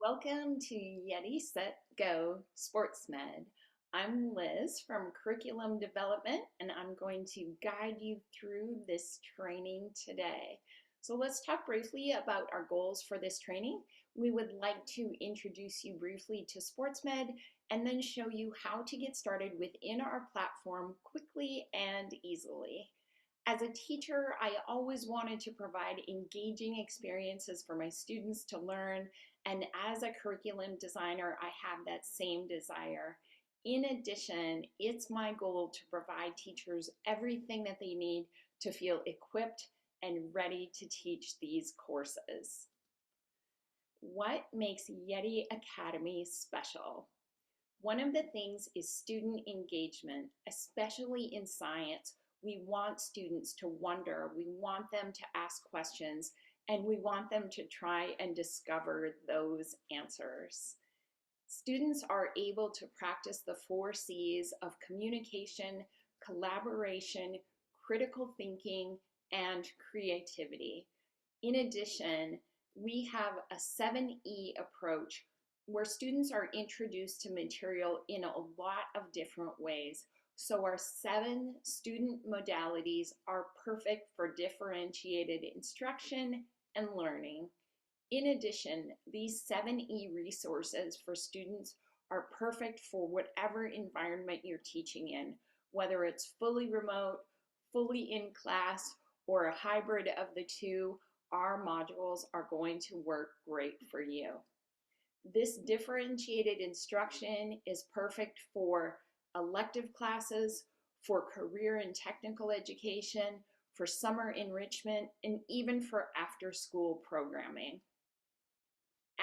Welcome to Yeti Set Go Sports Med. I'm Liz from Curriculum Development, and I'm going to guide you through this training today. So let's talk briefly about our goals for this training. We would like to introduce you briefly to SportsMed and then show you how to get started within our platform quickly and easily. As a teacher, I always wanted to provide engaging experiences for my students to learn, and as a curriculum designer, I have that same desire. In addition, it's my goal to provide teachers everything that they need to feel equipped and ready to teach these courses. What makes Yeti Academy special? One of the things is student engagement, especially in science. We want students to wonder, we want them to ask questions, and we want them to try and discover those answers. Students are able to practice the 4 C's of communication, collaboration, critical thinking, and creativity. In addition, we have a 7E approach where students are introduced to material in a lot of different ways. So our 7 student modalities are perfect for differentiated instruction and learning. In addition, these 7E resources for students are perfect for whatever environment you're teaching in, whether it's fully remote, fully in class, or a hybrid of the two. Our modules are going to work great for you. This differentiated instruction is perfect for elective classes, for career and technical education, for summer enrichment, and even for after-school programming.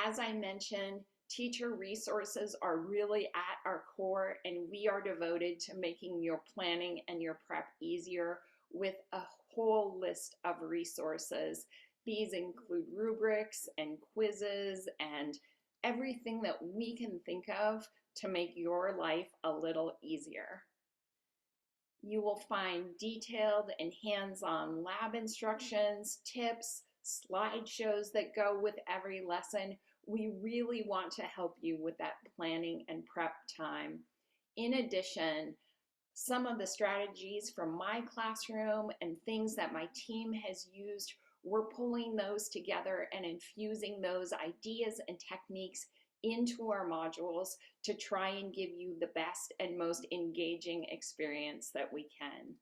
As I mentioned, teacher resources are really at our core, and we are devoted to making your planning and your prep easier with a whole list of resources. These include rubrics and quizzes and everything that we can think of to make your life a little easier. You will find detailed and hands-on lab instructions, tips, slideshows that go with every lesson. We really want to help you with that planning and prep time. In addition, some of the strategies from my classroom and things that my team has used, we're pulling those together and infusing those ideas and techniques into our modules to try and give you the best and most engaging experience that we can.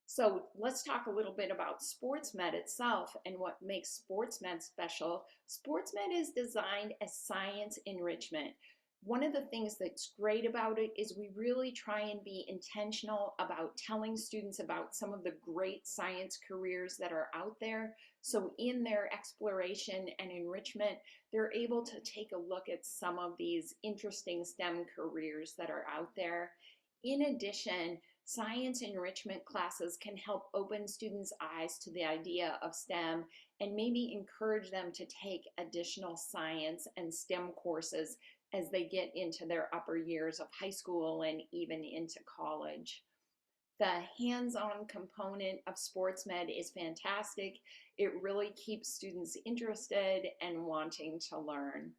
So let's talk a little bit about SportsMed itself and what makes SportsMed special. SportsMed is designed as science enrichment. One of the things that's great about it is we really try and be intentional about telling students about some of the great science careers that are out there. So in their exploration and enrichment, they're able to take a look at some of these interesting STEM careers that are out there. In addition, science enrichment classes can help open students' eyes to the idea of STEM and maybe encourage them to take additional science and STEM courses as they get into their upper years of high school and even into college. The hands-on component of SportsMed is fantastic. It really keeps students interested and wanting to learn.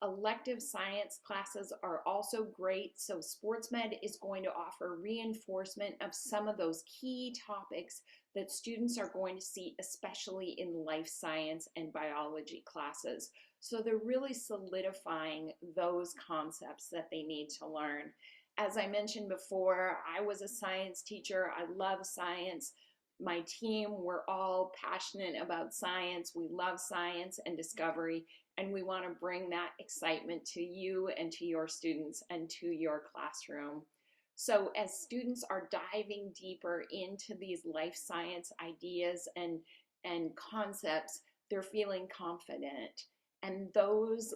Elective science classes are also great, so SportsMed is going to offer reinforcement of some of those key topics that students are going to see, especially in life science and biology classes. So they're really solidifying those concepts that they need to learn. As I mentioned before, I was a science teacher. I love science. My team, we're all passionate about science. We love science and discovery, and we want to bring that excitement to you and to your students and to your classroom. So as students are diving deeper into these life science ideas and concepts, they're feeling confident. And those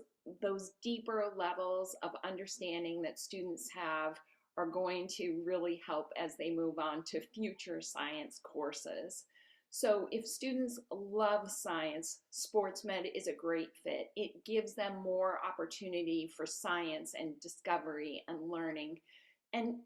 deeper levels of understanding that students have are going to really help as they move on to future science courses. So if students love science, SportsMed is a great fit. It gives them more opportunity for science and discovery and learning. And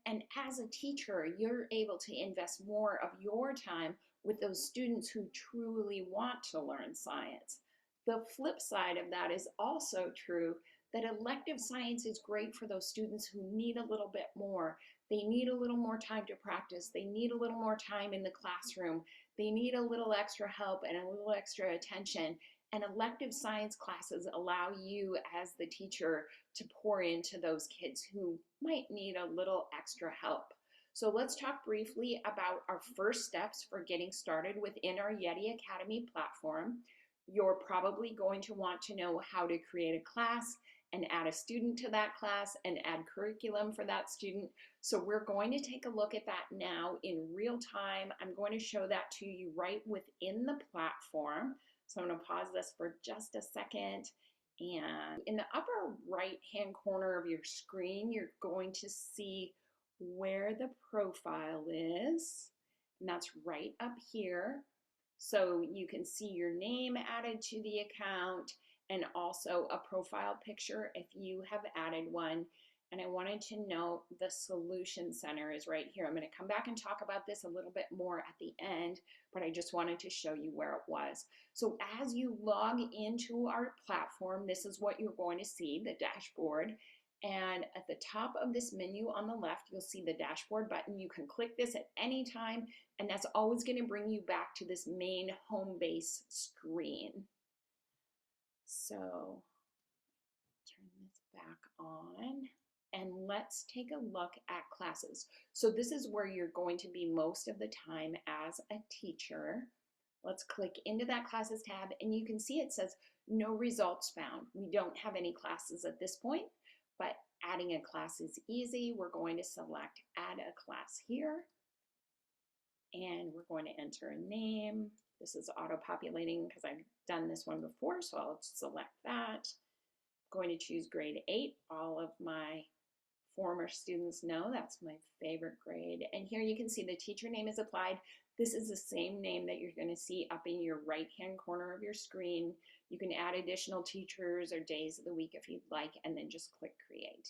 as a teacher, you're able to invest more of your time with those students who truly want to learn science. The flip side of that is also true, that elective science is great for those students who need a little bit more. They need a little more time to practice. They need a little more time in the classroom. They need a little extra help and a little extra attention. And elective science classes allow you as the teacher to pour into those kids who might need a little extra help. So let's talk briefly about our first steps for getting started within our Yeti Academy platform. You're probably going to want to know how to create a class and add a student to that class and add curriculum for that student. So we're going to take a look at that now in real time. I'm going to show that to you right within the platform. So I'm going to pause this for just a second. And in the upper right-hand corner of your screen, you're going to see where the profile is. And that's right up here. So you can see your name added to the account and also a profile picture if you have added one. And I wanted to note the Solution Center is right here. I'm going to come back and talk about this a little bit more at the end, but I just wanted to show you where it was. So as you log into our platform, this is what you're going to see, the dashboard. And at the top of this menu on the left, you'll see the dashboard button. You can click this at any time, and that's always going to bring you back to this main home base screen. So turn this back on, and let's take a look at classes. So this is where you're going to be most of the time as a teacher. Let's click into that classes tab, and you can see it says no results found. We don't have any classes at this point, but adding a class is easy. We're going to select add a class here, and we're going to enter a name. This is auto-populating because I've done this one before, so I'll select that. I'm going to choose grade 8. All of my former students know that's my favorite grade. And here you can see the teacher name is applied. This is the same name that you're going to see up in your right-hand corner of your screen. You can add additional teachers or days of the week if you'd like, and then just click create.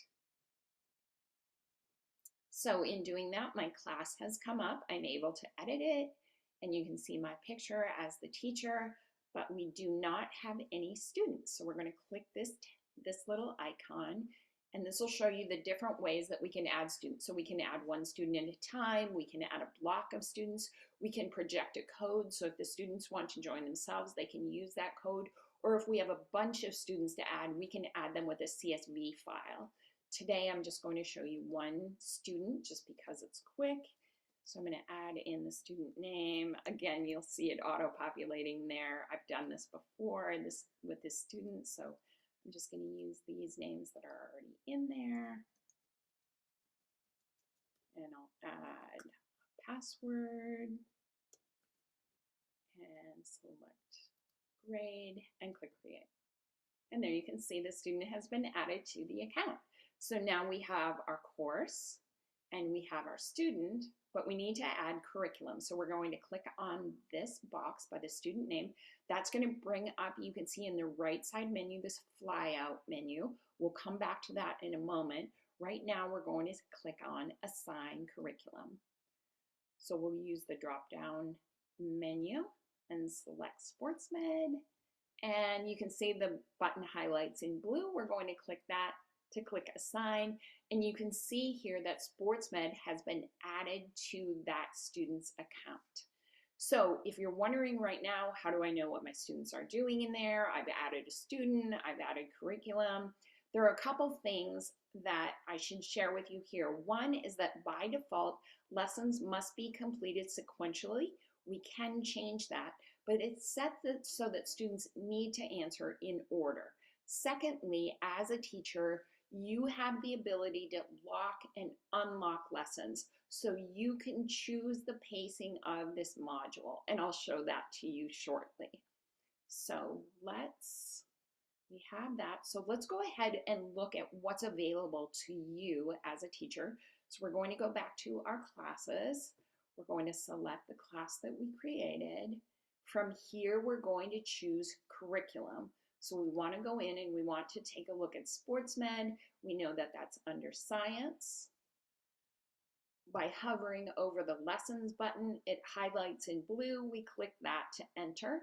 So in doing that, my class has come up. I'm able to edit it, and you can see my picture as the teacher, but we do not have any students. So we're going to click this little icon, and this will show you the different ways that we can add students. So we can add one student at a time, we can add a block of students, we can project a code, so if the students want to join themselves, they can use that code, or if we have a bunch of students to add, we can add them with a CSV file. Today I'm just going to show you one student just because it's quick. So I'm going to add in the student name. Again, you'll see it auto-populating there. I've done this before with this student, so I'm just going to use these names that are already in there. And I'll add a password and select grade and click create. And there you can see the student has been added to the account. So now we have our course and we have our student, but we need to add curriculum. So we're going to click on this box by the student name. That's going to bring up, you can see in the right side menu, this flyout menu. We'll come back to that in a moment. Right now we're going to click on assign curriculum. So we'll use the drop down menu and select sports med. And you can see the button highlights in blue. We're going to click that to click assign, and you can see here that SportsMed has been added to that student's account. So if you're wondering right now, how do I know what my students are doing in there? I've added a student, I've added curriculum. There are a couple things that I should share with you here. One is that by default, lessons must be completed sequentially. We can change that, but it's set so that students need to answer in order. Secondly, as a teacher, you have the ability to lock and unlock lessons, so you can choose the pacing of this module, and I'll show that to you shortly. So we have that. So let's go ahead and look at what's available to you as a teacher. So we're going to go back to our classes. We're going to select the class that we created. From here, we're going to choose curriculum. So we want to go in and we want to take a look at SportsMed. We know that that's under science. By hovering over the lessons button, it highlights in blue. We click that to enter.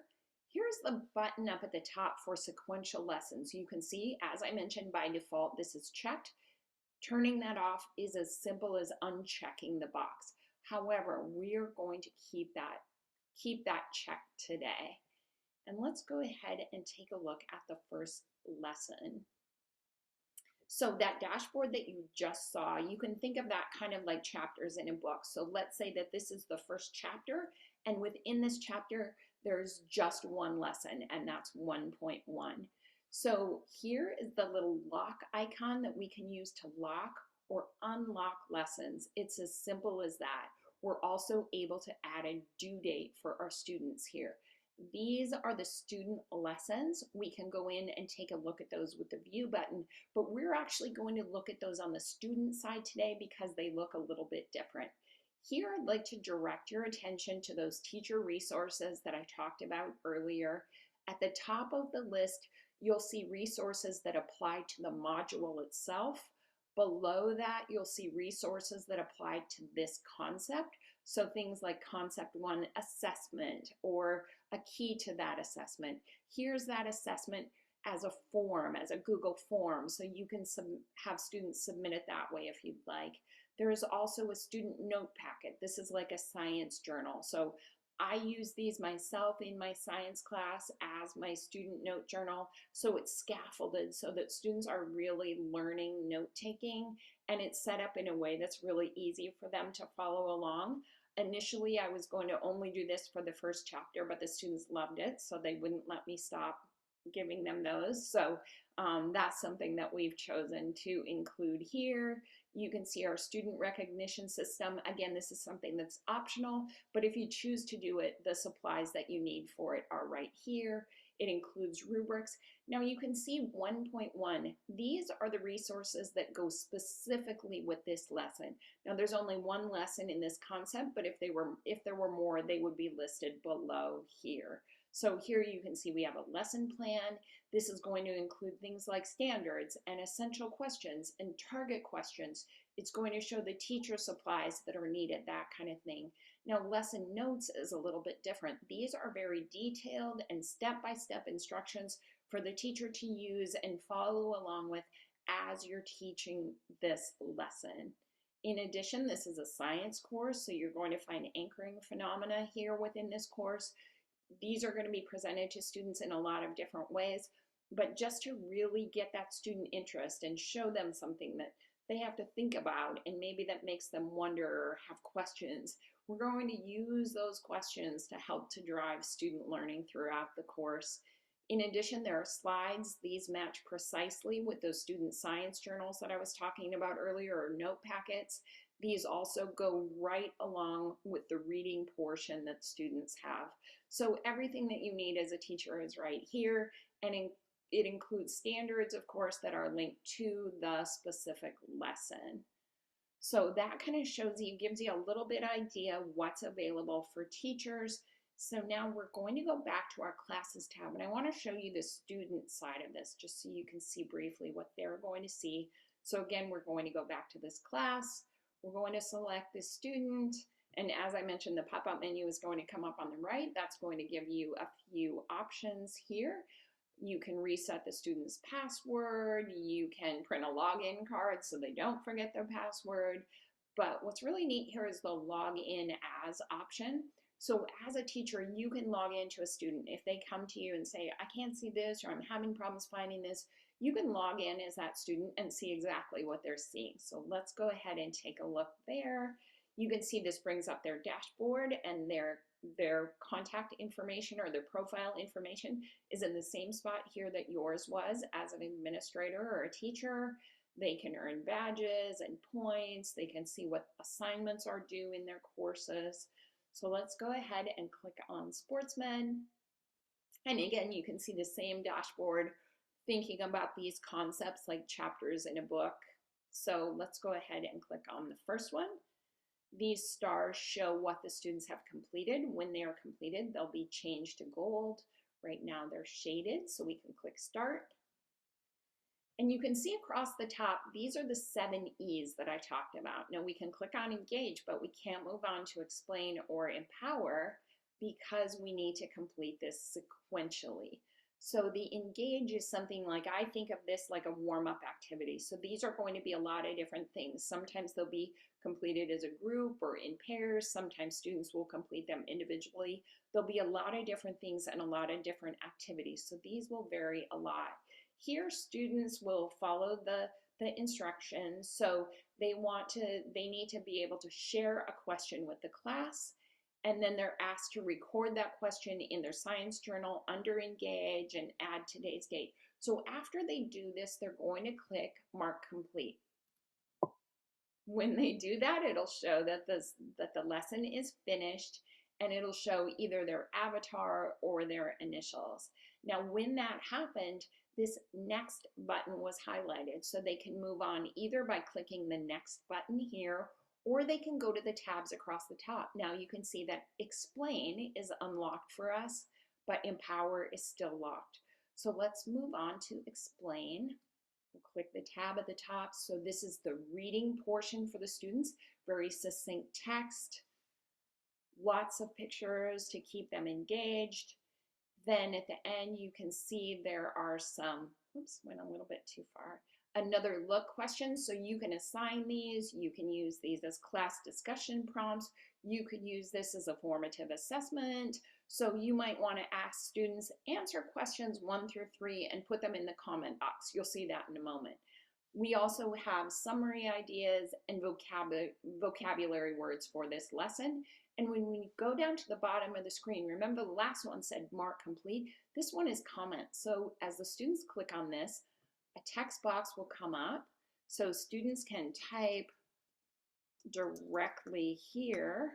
Here's the button up at the top for sequential lessons. You can see, as I mentioned, by default, this is checked. Turning that off is as simple as unchecking the box. However, we're going to keep that checked today. And let's go ahead and take a look at the first lesson. So that dashboard that you just saw, you can think of that kind of like chapters in a book. So let's say that this is the first chapter, and within this chapter, there's just one lesson, and that's 1.1. So here is the little lock icon that we can use to lock or unlock lessons. It's as simple as that. We're also able to add a due date for our students here. These are the student lessons. We can go in and take a look at those with the view button, but we're actually going to look at those on the student side today because they look a little bit different. Here, I'd like to direct your attention to those teacher resources that I talked about earlier. At the top of the list, you'll see resources that apply to the module itself. Below that, you'll see resources that apply to this concept. So things like concept 1 assessment or a key to that assessment. Here's that assessment as a form, as a Google form, so you can have students submit it that way if you'd like. There is also a student note packet. This is like a science journal. So I use these myself in my science class as my student note journal. So it's scaffolded so that students are really learning note taking, and it's set up in a way that's really easy for them to follow along. Initially, I was going to only do this for the first chapter, but the students loved it, so they wouldn't let me stop giving them those. So that's something that we've chosen to include here. You can see our student recognition system. Again, this is something that's optional, but if you choose to do it, the supplies that you need for it are right here. It includes rubrics. Now you can see 1.1. These are the resources that go specifically with this lesson. Now there's only one lesson in this concept, but if there were more, they would be listed below here. So here you can see we have a lesson plan. This is going to include things like standards and essential questions and target questions. It's going to show the teacher supplies that are needed, that kind of thing. Now, lesson notes is a little bit different. These are very detailed and step-by-step instructions for the teacher to use and follow along with as you're teaching this lesson. In addition, this is a science course, so you're going to find anchoring phenomena here within this course. These are going to be presented to students in a lot of different ways, but just to really get that student interest and show them something that they have to think about and maybe that makes them wonder or have questions, we're going to use those questions to help to drive student learning throughout the course. In addition, there are slides. These match precisely with those student science journals that I was talking about earlier, or note packets. These also go right along with the reading portion that students have. So everything that you need as a teacher is right here, and it includes standards, of course, that are linked to the specific lesson. So that kind of gives you a little bit idea what's available for teachers. So now we're going to go back to our classes tab, and I want to show you the student side of this just so you can see briefly what they're going to see. So again, we're going to go back to this class. We're going to select the student, and as I mentioned, the pop-up menu is going to come up on the right. That's going to give you a few options here. You can reset the student's password. You can print a login card so they don't forget their password. But what's really neat here is the login as option. So as a teacher, you can log into a student. If they come to you and say, I can't see this, or I'm having problems finding this, you can log in as that student and see exactly what they're seeing. So let's go ahead and take a look there. You can see this brings up their dashboard, and their contact information or their profile information is in the same spot here that yours was as an administrator or a teacher. They can earn badges and points. They can see what assignments are due in their courses. So let's go ahead and click on SportsMed. And again, you can see the same dashboard thinking about these concepts like chapters in a book. So let's go ahead and click on the first one. These stars show what the students have completed. When they are completed, they'll be changed to gold. Right now they're shaded, so we can click Start. And you can see across the top, these are the 7 E's that I talked about. Now we can click on Engage, but we can't move on to Explain or Empower because we need to complete this sequentially. So the engage is something like, I think of this like a warm-up activity. So these are going to be a lot of different things. Sometimes they'll be completed as a group or in pairs. Sometimes students will complete them individually. There'll be a lot of different things and a lot of different activities. So these will vary a lot. Here, students will follow the instructions. So they need to be able to share a question with the class, and then they're asked to record that question in their science journal under engage and add today's date. So after they do this, they're going to click mark complete. When they do that, it'll show that the lesson is finished, and it'll show either their avatar or their initials. Now, when that happened, this next button was highlighted, so they can move on either by clicking the next button here, or they can go to the tabs across the top. Now you can see that explain is unlocked for us, but empower is still locked. So let's move on to explain. We'll click the tab at the top. So this is the reading portion for the students. Very succinct text, lots of pictures to keep them engaged. Then at the end, you can see there are some, oops, went a little bit too far, another look questions. So you can assign these. You can use these as class discussion prompts. You could use this as a formative assessment. So you might want to ask students, answer questions 1 through 3 and put them in the comment box. You'll see that in a moment. We also have summary ideas and vocabulary words for this lesson. And when we go down to the bottom of the screen, remember the last one said mark complete. This one is comment. So as the students click on this, a text box will come up. So students can type directly here.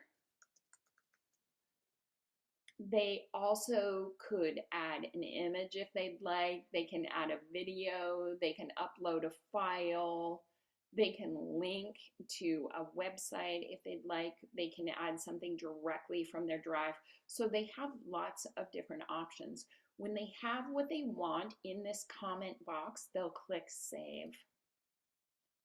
They also could add an image if they'd like. They can add a video. They can upload a file. They can link to a website if they'd like. They can add something directly from their drive. So they have lots of different options. When they have what they want in this comment box, they'll click save.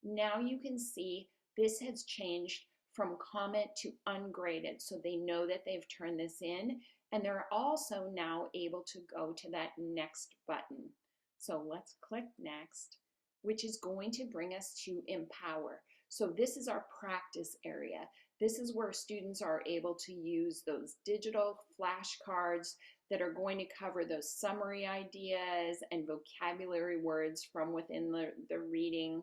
Now you can see this has changed from comment to ungraded. So they know that they've turned this in, and they're also now able to go to that next button. So let's click next, which is going to bring us to empower. So this is our practice area. This is where students are able to use those digital flashcards that are going to cover those summary ideas and vocabulary words from within the reading.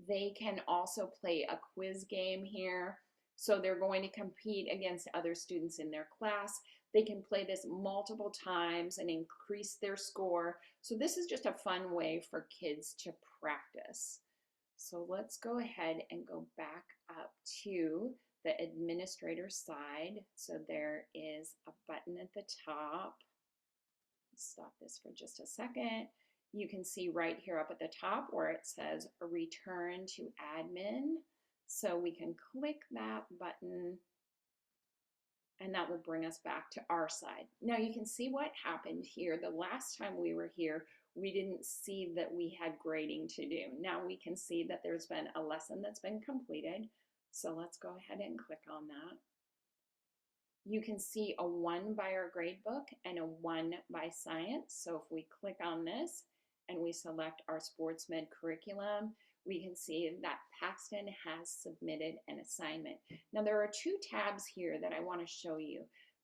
They can also play a quiz game here. So they're going to compete against other students in their class. They can play this multiple times and increase their score. So this is just a fun way for kids to practice. So let's go ahead and go back up to the administrator side. So there is a button at the top. Stop this for just a second. You can see right here up at the top where it says return to admin. So we can click that button, and that will bring us back to our side. Now you can see what happened here. The last time we were here, we didn't see that we had grading to do. Now we can see that there's been a lesson that's been completed. So let's go ahead and click on that. You can see a 1 by our gradebook and a 1 by science. So if we click on this and we select our sports med curriculum, we can see that Paxton has submitted an assignment. Now there are 2 tabs here that I want to show you.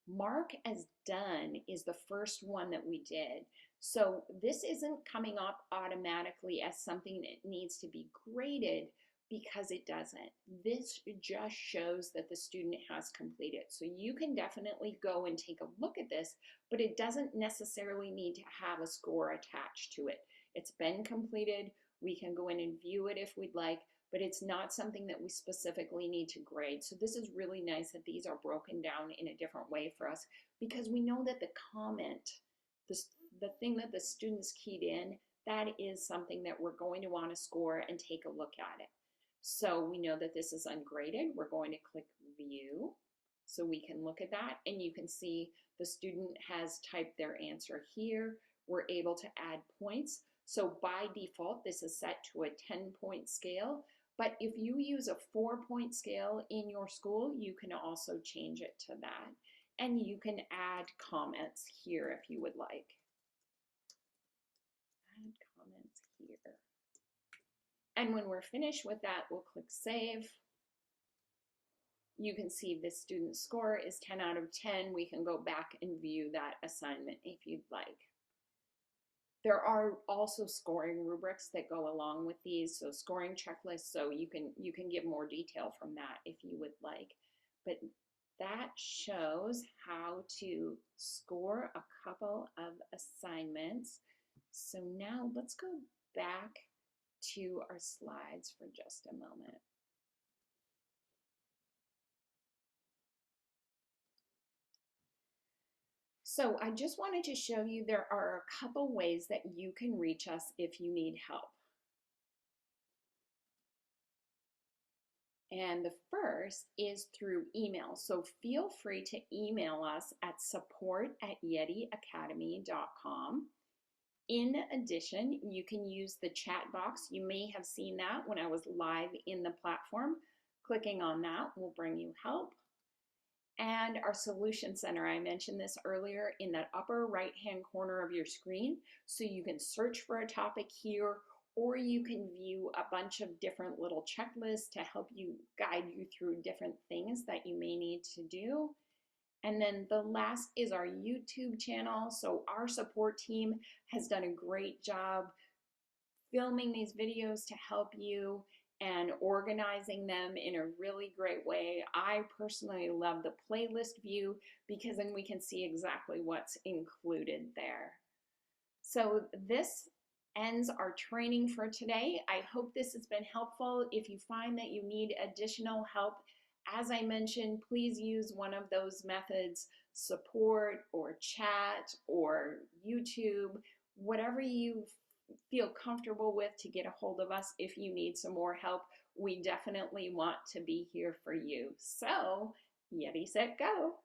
Mark as done is the first one that we did. So this isn't coming up automatically as something that needs to be graded, because it doesn't. This just shows that the student has completed. So you can definitely go and take a look at this, but it doesn't necessarily need to have a score attached to it. It's been completed. We can go in and view it if we'd like, but it's not something that we specifically need to grade. So this is really nice that these are broken down in a different way for us, because we know that the comment, the thing that the students keyed in, that is something that we're going to want to score and take a look at it. So we know that this is ungraded. We're going to click view so we can look at that, and you can see the student has typed their answer here. We're able to add points. So by default, this is set to a 10-point scale, but if you use a 4-point scale in your school, you can also change it to that. and you can add comments here if you would like. Add comments here. And when we're finished with that, we'll click Save. You can see the student score is 10 out of 10. We can go back and view that assignment if you'd like. There are also scoring rubrics that go along with these, so scoring checklists, so you can get more detail from that if you would like. But that shows how to score a couple of assignments. So now let's go back to our slides for just a moment. So I just wanted to show you there are a couple ways that you can reach us if you need help. And the first is through email. So feel free to email us at support@yetiacademy.com. In addition, you can use the chat box. You may have seen that when I was live in the platform. Clicking on that will bring you help. And our Solution Center, I mentioned this earlier, in that upper right-hand corner of your screen. So you can search for a topic here, or you can view a bunch of different little checklists to help you guide you through different things that you may need to do. And then the last is our YouTube channel. So our support team has done a great job filming these videos to help you and organizing them in a really great way. I personally love the playlist view because then we can see exactly what's included there. So this ends our training for today. I hope this has been helpful. If you find that you need additional help, as I mentioned, please use one of those methods, support or chat or YouTube, whatever you feel comfortable with to get a hold of us if you need some more help. We definitely want to be here for you. So, Yeti, set, go.